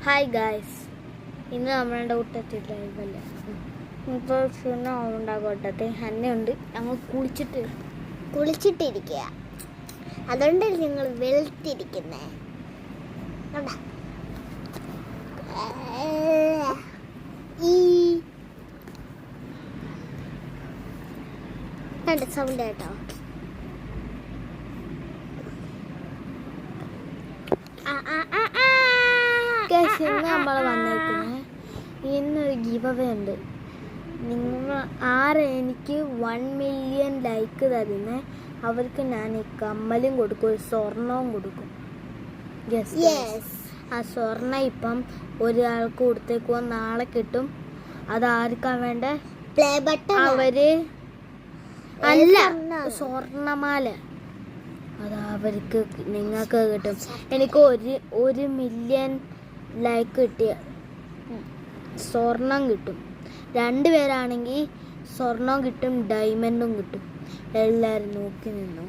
Hi guys, ഇന്ന് നമ്മളുടെ കൂട്ടത്തില്ല ഇപ്പോൾ ഉണ്ടാകട്ടെ അന്നയുണ്ട്. ഞങ്ങൾ കുളിച്ചിട്ടിരിക്കുക. അതുകൊണ്ട് നിങ്ങൾ വെളുത്തിരിക്കുന്നേ. സൗണ്ട് കേട്ടോ. ഇന്ന് നമ്മൾ വന്നേക്കുന്നത് ഇന്നൊരു ഗിവ് അവേ ഉണ്ട്. നിങ്ങൾ എനിക്ക് 1 മില്യൺ ലൈക്ക് തരുന്നേ അവർക്ക് ഞാൻ ഈ കമ്മലും കൊടുക്കും, ഒരു സ്വർണവും കൊടുക്കും. ആ സ്വർണം ഇപ്പം ഒരാൾക്ക് കൊടുത്തേക്കുവാൻ നാളെ കിട്ടും. അത് ആർക്കാ വേണ്ടേ? അവര് അല്ല, സ്വർണമാല അത് അവർക്ക് നിങ്ങൾക്ക് കിട്ടും. എനിക്ക് 1 മില്യൺ ലൈക്ക് കിട്ടിയ സ്വർണം കിട്ടും. 2 പേരാണെങ്കിൽ സ്വർണം കിട്ടും, ഡയമണ്ടും കിട്ടും. എല്ലാവരും നോക്കി നിന്നു.